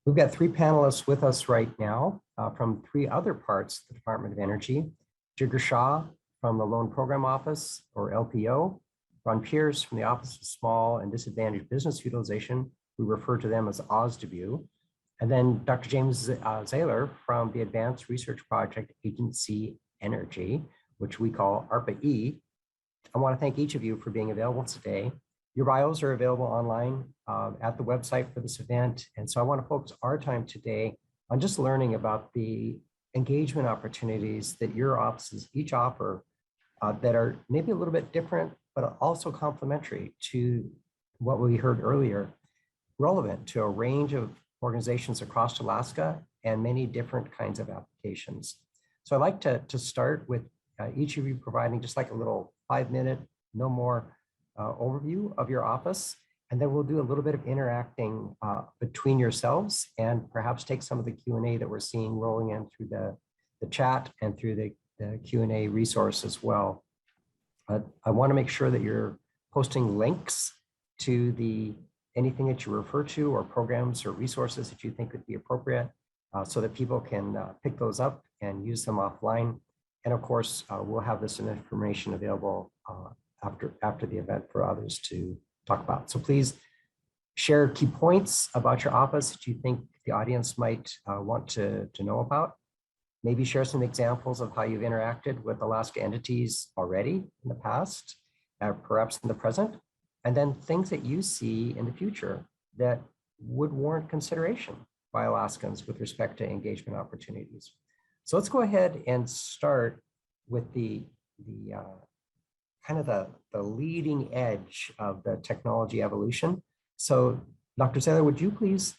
We've got three panelists with us right now from three other parts of the Department of Energy. Jigar Shah from the Loan Program Office, or LPO, Ron Pierce from the Office of Small and Disadvantaged Business Utilization. We refer to them as OSDBU. And then Dr. James Zahler from the Advanced Research Project Agency Energy, which we call ARPA-E. I want to thank each of you for being available today. Your bios are available online at the website for this event. And so I want to focus our time today on just learning about the engagement opportunities that your offices each offer that are maybe a little bit different, but also complementary to what we heard earlier, relevant to a range of organizations across Alaska and many different kinds of applications. So I'd like to start with each of you providing just like a little 5-minute, no more, overview of your office, and then we'll do a little bit of interacting between yourselves and perhaps take some of the Q&A that we're seeing rolling in through the chat and through the Q&A resource as well. I want to make sure that you're posting links to anything that you refer to or programs or resources that you think would be appropriate so that people can pick those up and use them offline. And of course, we'll have this information available after the event for others to talk about. So please share key points about your office that you think the audience might want to know about. Maybe share some examples of how you've interacted with Alaska entities already in the past, perhaps in the present, and then things that you see in the future that would warrant consideration by Alaskans with respect to engagement opportunities. So let's go ahead and start with the kind of the leading edge of the technology evolution. So Dr. Zahler, would you please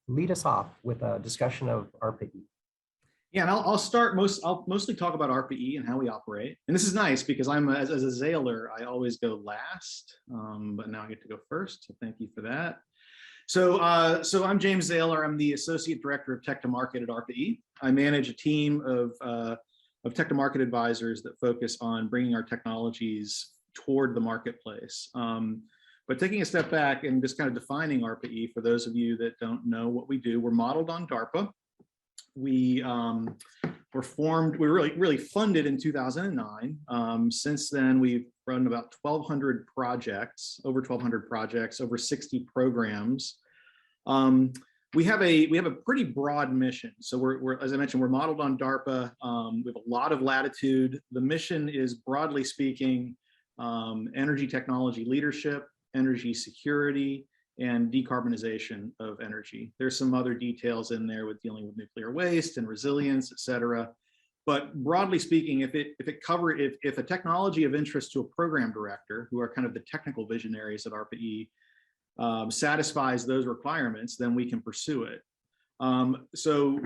lead us off with a discussion of ARPA-E? Yeah, and I'll mostly talk about ARPA-E and how we operate. And this is nice because as a Zahler, I always go last, but now I get to go first. So thank you for that. So I'm James Zahler. I'm the Associate Director of Tech to Market at ARPA-E. I manage a team of tech to market advisors that focus on bringing our technologies toward the marketplace. But taking a step back and just kind of defining ARPA-E for those of you that don't know what we do, we're modeled on DARPA. We were really funded in 2009. Since then, we've run about 1,200 projects, over 1,200 projects, over 60 programs. We have a pretty broad mission. So we're as I mentioned, we're modeled on DARPA. We have a lot of latitude. The mission is, broadly speaking, energy technology leadership, energy security, and decarbonization of energy. There's some other details in there with dealing with nuclear waste and resilience, et cetera. But broadly speaking, if a technology of interest to a program director, who are kind of the technical visionaries at ARPA-E, satisfies those requirements, then we can pursue it. So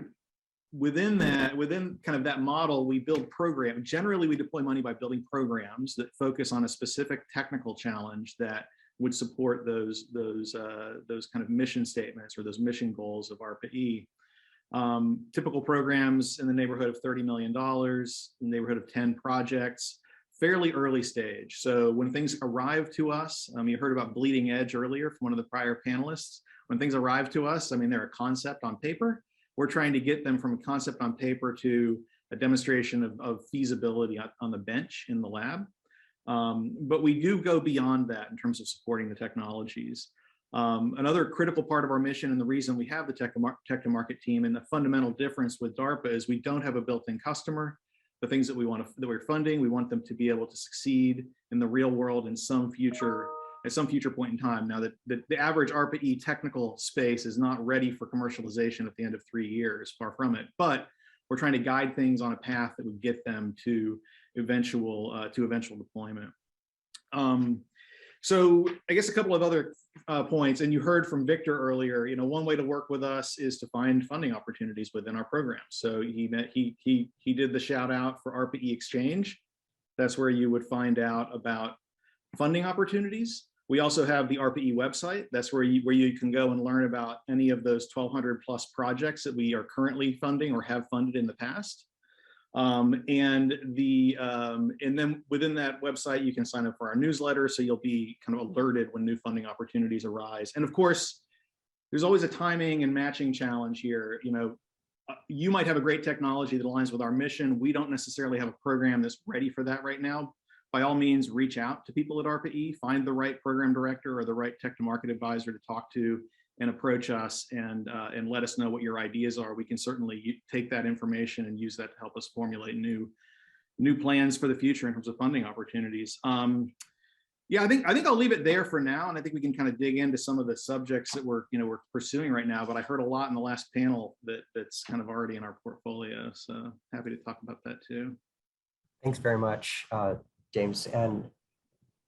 within kind of that model, we build programs. Generally, we deploy money by building programs that focus on a specific technical challenge that would support those kind of mission statements or those mission goals of ARPA-E. Typical programs in the neighborhood of $30 million, in the neighborhood of 10 projects. Fairly early stage. So when things arrive to us, you heard about bleeding edge earlier from one of the prior panelists. When things arrive to us, I mean, they're a concept on paper. We're trying to get them from a concept on paper to a demonstration of feasibility on the bench in the lab. But we do go beyond that in terms of supporting the technologies. Another critical part of our mission, and the reason we have the tech to market team, and the fundamental difference with DARPA, is we don't have a built-in customer. The things that we're funding, we want them to be able to succeed in the real world at some future point in time. Now, the average ARPA-E technical space is not ready for commercialization at the end of 3 years, far from it. But we're trying to guide things on a path that would get them to eventual deployment. So I guess a couple of other points, and you heard from Victor earlier, one way to work with us is to find funding opportunities within our program. So he did the shout out for ARPA-E Exchange. That's where you would find out about funding opportunities. We also have the ARPA-E website. That's where you can go and learn about any of those 1,200 plus projects that we are currently funding or have funded in the past. And then within that website, you can sign up for our newsletter, so you'll be kind of alerted when new funding opportunities arise. And of course, there's always a timing and matching challenge here. You might have a great technology that aligns with our mission. We don't necessarily have a program that's ready for that right now. By all means, reach out to people at ARPA-E, find the right program director or the right tech to market advisor to talk to, and approach us and let us know what your ideas are. We can certainly take that information and use that to help us formulate new plans for the future in terms of funding opportunities. Yeah, I think I'll leave it there for now, and I think we can kind of dig into some of the subjects that we're pursuing right now. But I heard a lot in the last panel that's kind of already in our portfolio, so happy to talk about that too. Thanks very much, James. And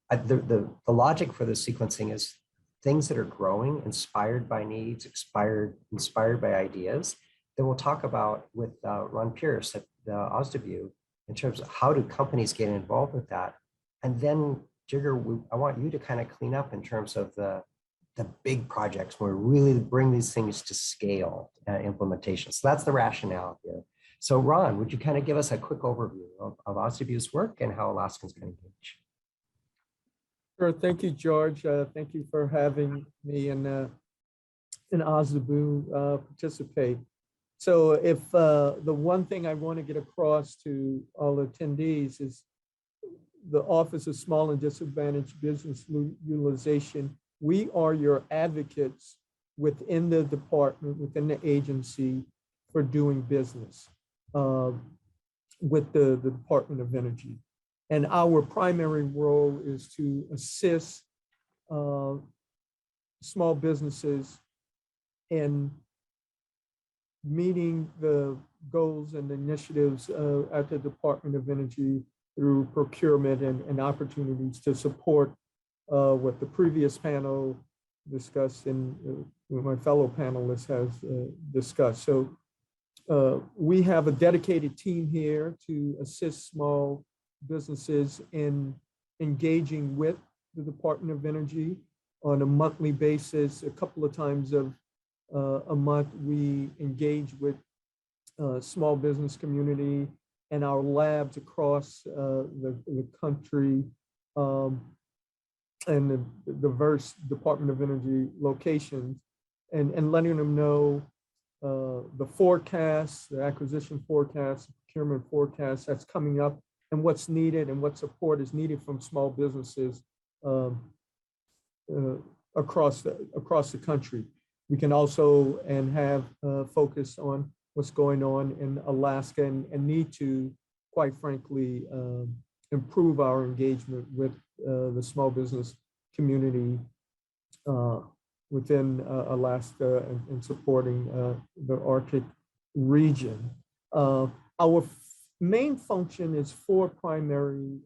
the logic for the sequencing is things that are growing, inspired by needs, inspired by ideas. Then we'll talk about with Ron Pierce at the OSDBU in terms of how do companies get involved with that, and then Jigger, I want you to kind of clean up in terms of the big projects where we really bring these things to scale implementation. So that's the rationale here. So Ron, would you kind of give us a quick overview of OSDBU's work and how Alaskans can engage? Sure. Thank you, George. Thank you for having me and OSDBU participate. So if the one thing I want to get across to all attendees is the Office of Small and Disadvantaged Business Utilization, we are your advocates within the department, within the agency for doing business with the Department of Energy. And our primary role is to assist small businesses in meeting the goals and initiatives at the Department of Energy through procurement and opportunities to support what the previous panel discussed and my fellow panelists has discussed. So we have a dedicated team here to assist small businesses in engaging with the Department of Energy on a monthly basis. A couple of times a month, we engage with small business community and our labs across the country and the diverse Department of Energy locations, and letting them know the forecast, the acquisition forecast, procurement forecast that's coming up, and what's needed and what support is needed from small businesses across the country. We can also have focus on what's going on in Alaska and need to, quite frankly, improve our engagement with the small business community within Alaska and supporting the Arctic region. Our main function is 4 primary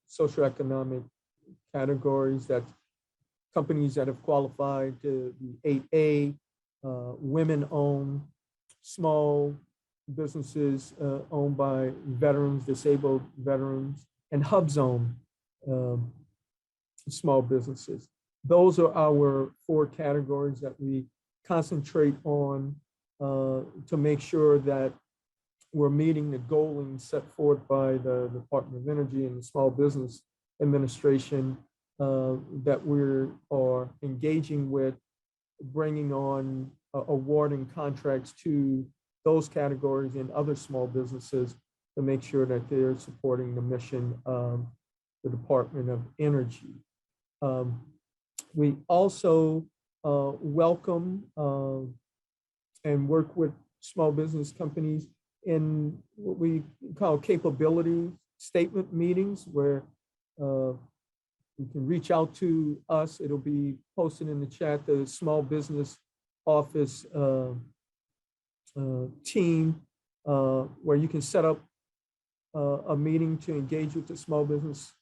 socioeconomic categories. That's companies that have qualified to be 8A, women-owned, small businesses owned by veterans, disabled veterans, and hub zone small businesses. Those are our 4 categories that we concentrate on to make sure that we're meeting the goals set forth by the Department of Energy and the Small Business Administration, that we are engaging with, bringing on awarding contracts to those categories and other small businesses to make sure that they're supporting the mission of the Department of Energy. We also welcome and work with small business companies in what we call capability statement meetings, where you can reach out to us. It'll be posted in the chat, the small business office team, where you can set up a meeting to engage with the small business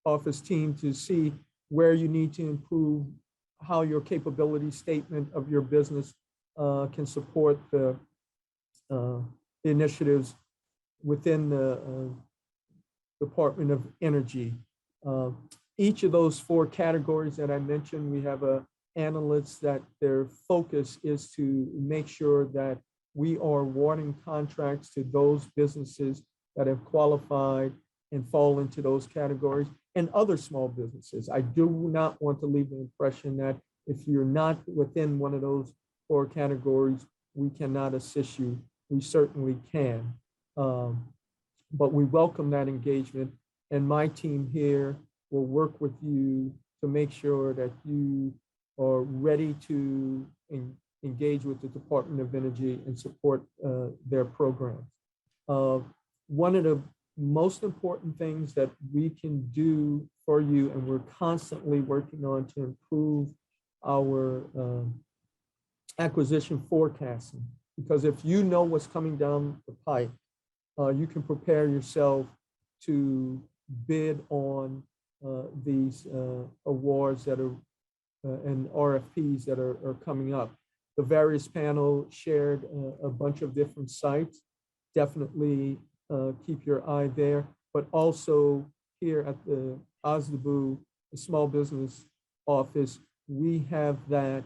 office team to see where you need to improve, how your capability statement of your business can support the initiatives within the Department of Energy. Each of those 4 categories that I mentioned, we have analysts that their focus is to make sure that we are awarding contracts to those businesses that have qualified and fall into those categories, and other small businesses. I do not want to leave the impression that If you're not within one of those 4 categories, we cannot assist you. We certainly can. But we welcome that engagement, and my team here will work with you to make sure that you are ready to engage with the Department of Energy and support their programs. One of the most important things that we can do for you, and we're constantly working on to improve our acquisition forecasting, because if you know what's coming down the pipe, you can prepare yourself to bid on these awards that are and RFPs that are coming up. The various panel shared a bunch of different sites. Definitely keep your eye there, but also here at the OSDBU, the Small Business Office, we have that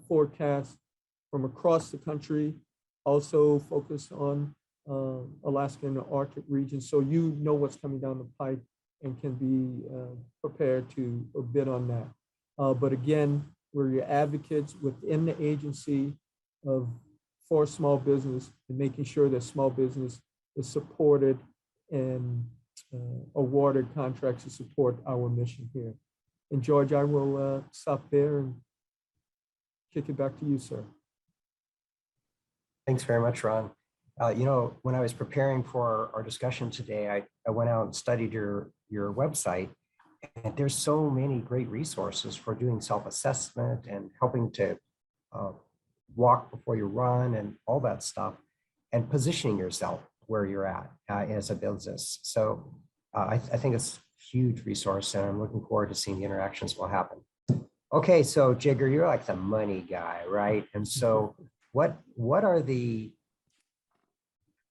forecast from across the country, also focused on Alaska and the Arctic region. So you know what's coming down the pipe and can be prepared to bid on that. But again, we're your advocates within the agency for small business and making sure that small business is supported and awarded contracts to support our mission here. And George, I will stop there and kick it back to you, sir. Thanks very much, Ron. You know, when I was preparing for our discussion today, I went out and studied your website, and there's so many great resources for doing self-assessment and helping to walk before you run and all that stuff, and positioning yourself where you're at as a business. So I think it's a huge resource, and I'm looking forward to seeing the interactions will happen. Okay, so Jigger, you're like the money guy, right? And so what are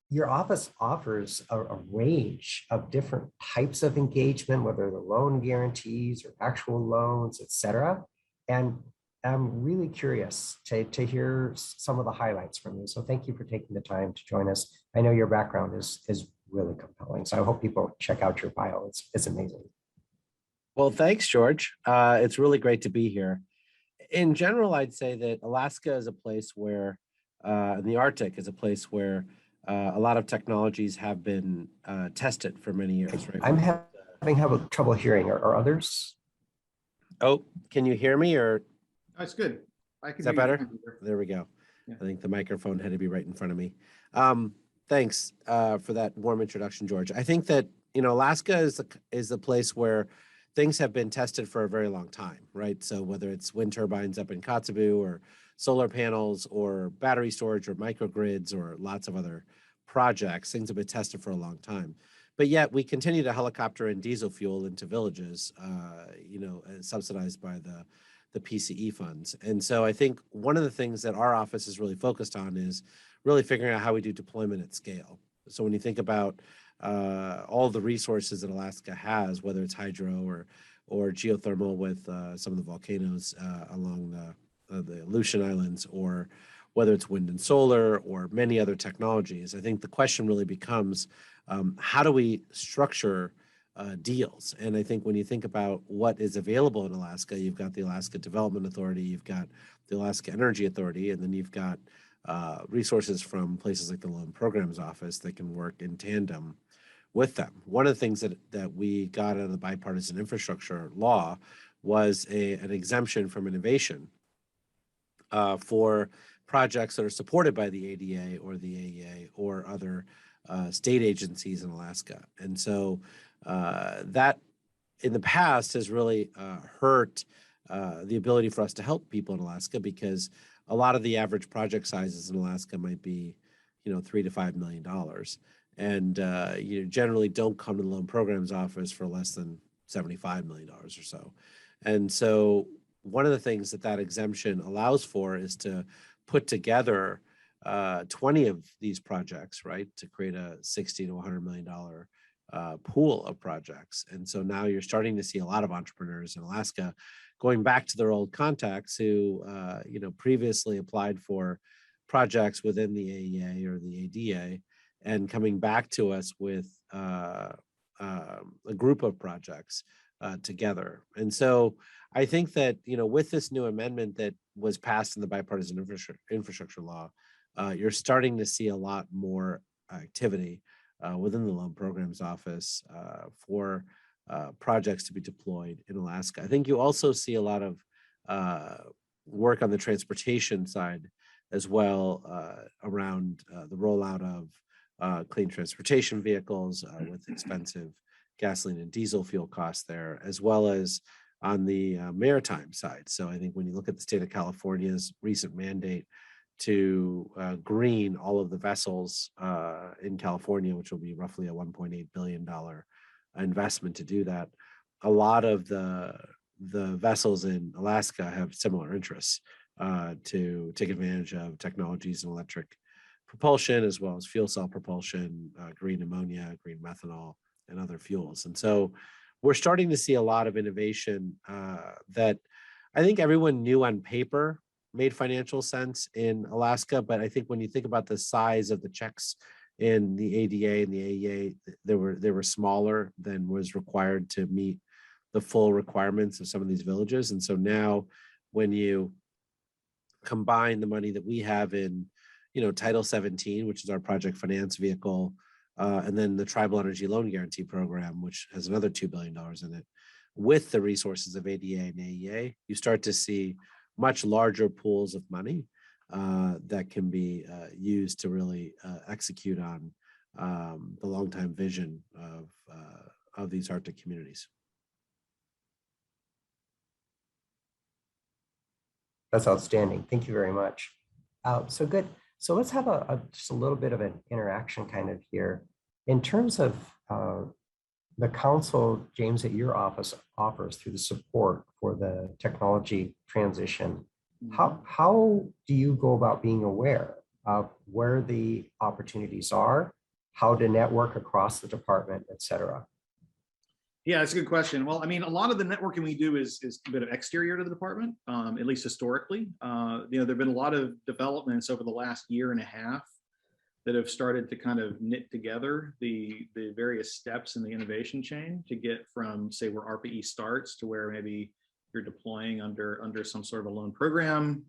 your office offers a range of different types of engagement, whether they're loan guarantees or actual loans, et cetera. And I'm really curious to hear some of the highlights from you. So thank you for taking the time to join us. I know your background is really compelling. So I hope people check out your bio. It's amazing. Well, thanks, George. It's really great to be here. In general, I'd say that Alaska is a place where, and the Arctic is a place where a lot of technologies have been tested for many years, right? I'm having trouble hearing. Are others? Oh, can you hear me, or? That's good. I can Is that hear you. better? There we go. Yeah. I think the microphone had to be right in front of me. Thanks for that warm introduction, George. I think that, you know, Alaska is a place where things have been tested for a very long time, right? So whether it's wind turbines up in Kotzebue or solar panels or battery storage or microgrids or lots of other projects, things have been tested for a long time. But yet we continue to helicopter in diesel fuel into villages, you know, subsidized by the PCE funds. And so I think one of the things that our office is really focused on is really figuring out how we do deployment at scale. So when you think about all the resources that Alaska has, whether it's hydro or geothermal with some of the volcanoes along the Aleutian Islands, or whether it's wind and solar or many other technologies, I think the question really becomes, how do we structure deals? And I think when you think about what is available in Alaska, you've got the Alaska Development Authority, you've got the Alaska Energy Authority, and then you've got resources from places like the Loan Programs Office that can work in tandem with them. One of the things that we got out of the bipartisan infrastructure law was an exemption from innovation for projects that are supported by the ADA or the AEA or other state agencies in Alaska. And so that in the past has really hurt the ability for us to help people in Alaska, because a lot of the average project sizes in Alaska might be, you know, $3 to $5 million. And you generally don't come to the Loan Programs Office for less than $75 million or so. And so one of the things that exemption allows for is to put together 20 of these projects, right, to create a $60 to $100 million pool of projects. And so now you're starting to see a lot of entrepreneurs in Alaska going back to their old contacts who, you know, previously applied for projects within the AEA or the ADA, and coming back to us with a group of projects together. And so I think that, with this new amendment that was passed in the bipartisan infrastructure law, you're starting to see a lot more activity within the Loan Programs Office for projects to be deployed in Alaska. I think you also see a lot of work on the transportation side as well around the rollout of clean transportation vehicles with expensive gasoline and diesel fuel costs there, as well as on the maritime side. So I think when you look at the state of California's recent mandate to green all of the vessels in California, which will be roughly a $1.8 billion investment to do that, a lot of the vessels in Alaska have similar interests to take advantage of technologies in electric propulsion, as well as fuel cell propulsion, green ammonia, green methanol, and other fuels. And so we're starting to see a lot of innovation that I think everyone knew on paper made financial sense in Alaska. But I think when you think about the size of the checks in the ADA and the AEA, they were smaller than was required to meet the full requirements of some of these villages. And so now when you combine the money that we have in, Title 17, which is our project finance vehicle, and then the Tribal Energy Loan Guarantee Program, which has another $2 billion in it, with the resources of ADA and AEA, you start to see much larger pools of money that can be used to really execute on the long-time vision of these Arctic communities. That's outstanding. Thank you very much. So good. So let's have just a little bit of an interaction kind of here. In terms of the counsel, James, that your office offers through the support for the technology transition, how do you go about being aware of where the opportunities are, how to network across the department, et cetera? Yeah, that's a good question. Well, I mean, a lot of the networking we do is a bit of exterior to the department, at least historically. There've been a lot of developments over the last year and a half that have started to kind of knit together the various steps in the innovation chain to get from, say, where ARPA-E starts to where maybe you're deploying under some sort of a loan program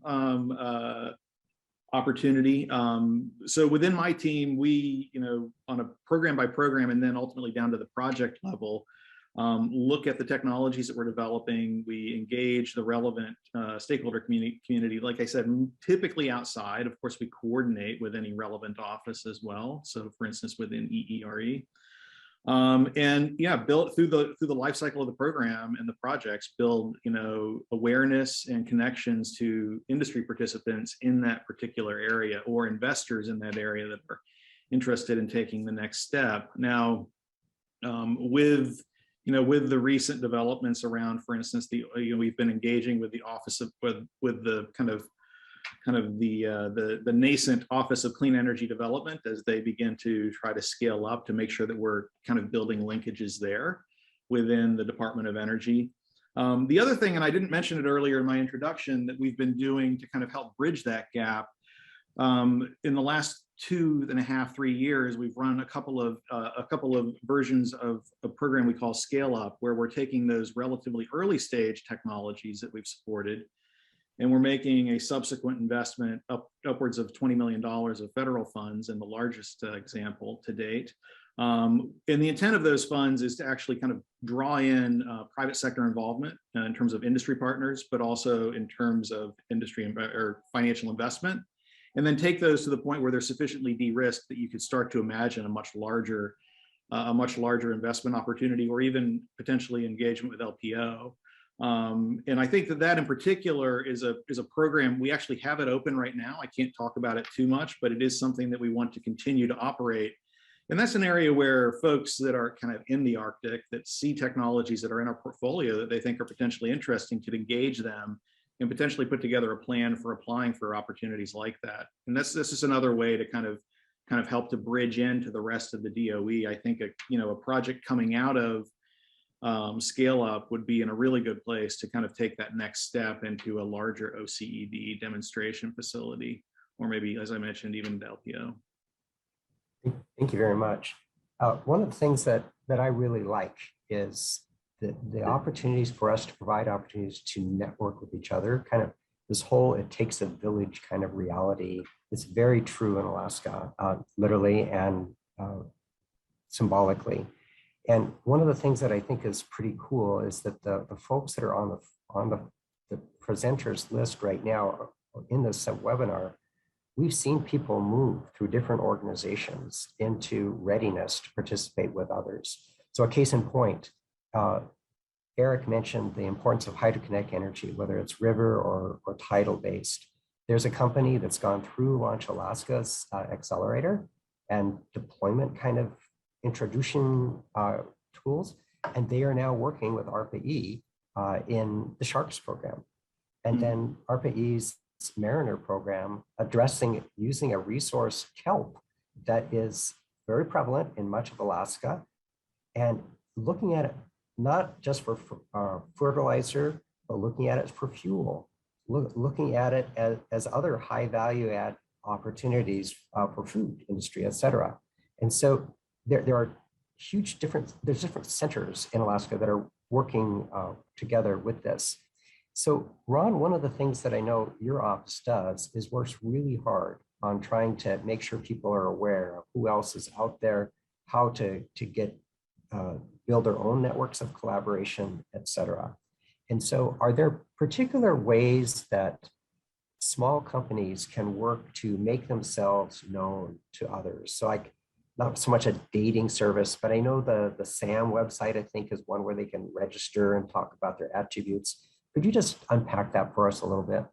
opportunity. So within my team, we, on a program by program and then ultimately down to the project level, look at the technologies that we're developing. We engage the relevant stakeholder community. Like I said, typically outside. Of course, we coordinate with any relevant office as well. So, for instance, within EERE, and yeah, build through the life cycle of the program and the projects, build awareness and connections to industry participants in that particular area or investors in that area that are interested in taking the next step. Now, with the recent developments around, for instance, we've been engaging with the office of with the kind of the nascent Office of Clean Energy Development as they begin to try to scale up to make sure that we're kind of building linkages there within the Department of Energy. The other thing, and I didn't mention it earlier in my introduction, that we've been doing to kind of help bridge that gap. In the last 2.5, 3 years, we've run a couple of versions of a program we call Scale Up, where we're taking those relatively early stage technologies that we've supported, and we're making a subsequent investment upwards of $20 million of federal funds in the largest example to date. And the intent of those funds is to actually kind of draw in private sector involvement in terms of industry partners, but also in terms of industry or financial investment, and then take those to the point where they're sufficiently de-risked that you could start to imagine a much larger investment opportunity, or even potentially engagement with LPO. And I think that in particular is a program. We actually have it open right now. I can't talk about it too much, but it is something that we want to continue to operate. And that's an area where folks that are kind of in the Arctic that see technologies that are in our portfolio that they think are potentially interesting could engage them and potentially put together a plan for applying for opportunities like that. And this is another way to kind of help to bridge into the rest of the DOE. I think a project coming out of Scale Up would be in a really good place to kind of take that next step into a larger OCED demonstration facility, or maybe, as I mentioned, even the LPO. Thank you very much. One of the things that I really like is the opportunities for us to provide opportunities to network with each other, kind of this whole it takes a village kind of reality. It's very true in Alaska, literally and symbolically. And one of the things that I think is pretty cool is that the folks that are on the presenters list right now in this webinar, we've seen people move through different organizations into readiness to participate with others. So a case in point, Eric mentioned the importance of hydrokinetic energy, whether it's river or tidal based. There's a company that's gone through Launch Alaska's accelerator and deployment kind of introduction tools, and they are now working with ARPA-E in the Sharks program. And then ARPA-E's Mariner program using a resource kelp that is very prevalent in much of Alaska, and looking at it not just for fertilizer, but looking at it for fuel, looking at it as other high value add opportunities for food industry, et cetera. And so there are there's different centers in Alaska that are working together with this. So Ron, one of the things that I know your office does is works really hard on trying to make sure people are aware of who else is out there, how to get build their own networks of collaboration, et cetera. And so are there particular ways that small companies can work to make themselves known to others? So like not so much a dating service, but I know the SAM website, I think, is one where they can register and talk about their attributes. Could you just unpack that for us a little bit?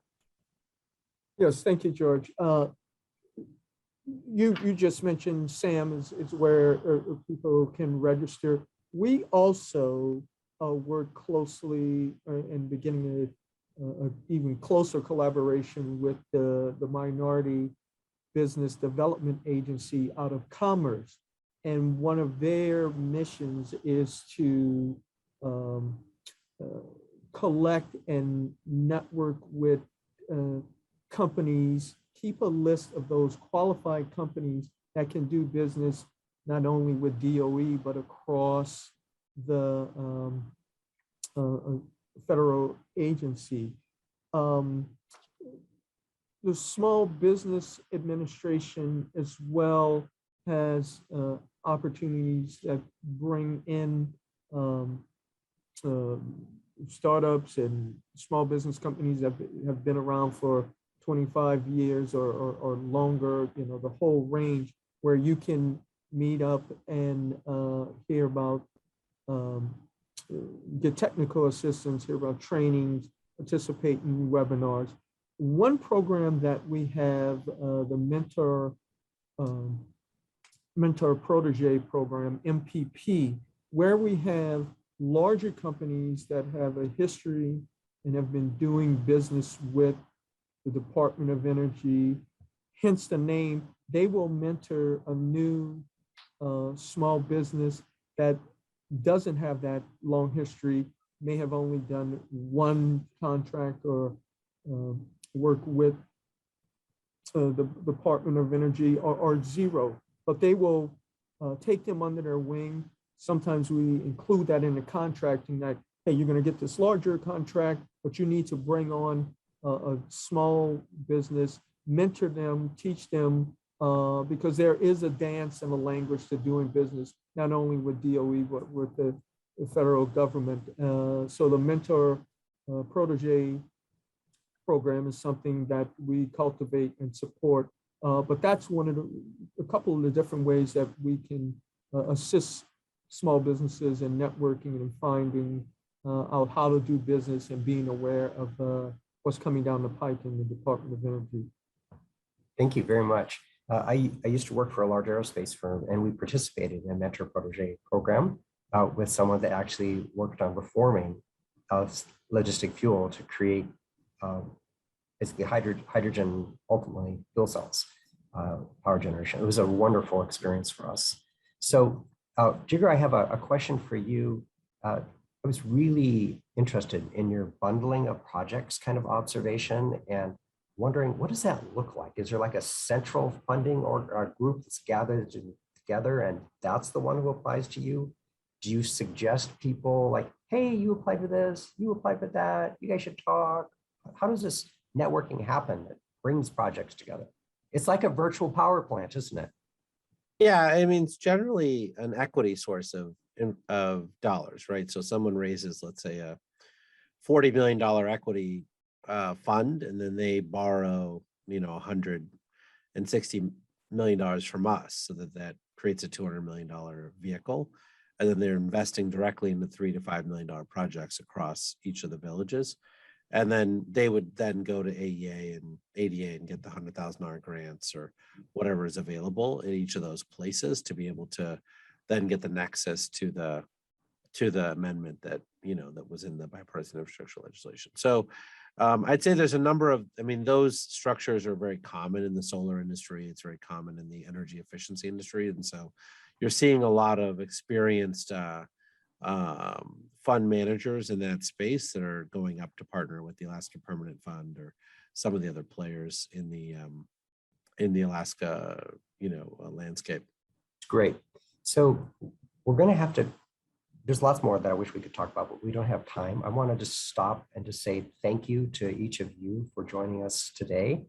Yes, thank you, George. You just mentioned SAM is where people can register. We also work closely and beginning an even closer collaboration with the Minority Business Development Agency out of Commerce. And one of their missions is to collect and network with companies, keep a list of those qualified companies that can do business not only with DOE, but across the federal agency. The Small Business Administration as well has opportunities that bring in startups and small business companies that have been around for 25 years or longer, you know, the whole range, where you can meet up and hear about, get technical assistance, hear about trainings, participate in webinars. One program that we have, the Mentor Protege program, MPP, where we have larger companies that have a history and have been doing business with the Department of Energy, hence the name. They will mentor a new small business that doesn't have that long history, may have only done one contract or work with the Department of Energy or zero, but they will take them under their wing. Sometimes we include that in the contracting that, hey, you're going to get this larger contract, but you need to bring on a small business, mentor them, teach them, because there is a dance and a language to doing business, not only with DOE, but with the federal government. So the Mentor Protege program is something that we cultivate and support. But that's one of a couple of the different ways that we can assist small businesses in networking and finding out how to do business and being aware of what's coming down the pike in the Department of Energy. Thank you very much. I used to work for a large aerospace firm, and we participated in a Mentor Protege program with someone that actually worked on reforming logistic fuel to create basically hydrogen, ultimately fuel cells, power generation. It was a wonderful experience for us. So Jigar, I have a question for you. I was really interested in your bundling of projects kind of observation and wondering, what does that look like? Is there like a central funding or a group that's gathered together and that's the one who applies to you? Do you suggest people like hey, you applied for this, you applied for that, you guys should talk. How does this networking happen that brings projects together? It's like a virtual power plant, isn't it? Yeah, I mean, it's generally an equity source of dollars, right? So someone raises, let's say, a $40 million equity fund, and then they borrow, $160 million from us, so that creates a $200 million vehicle, and then they're investing directly into $3 to $5 million projects across each of the villages. And then they would then go to AEA and ADA and get the $100,000 grants or whatever is available in each of those places to be able to then get the nexus to the amendment that that was in the bipartisan infrastructure legislation. So I'd say there's a number of, those structures are very common in the solar industry. It's very common in the energy efficiency industry, and so you're seeing a lot of experienced fund managers in that space that are going up to partner with the Alaska Permanent Fund or some of the other players in the Alaska, landscape. It's great. So we're going to have to, there's lots more that I wish we could talk about, but we don't have time. I want to just stop and just say thank you to each of you for joining us today.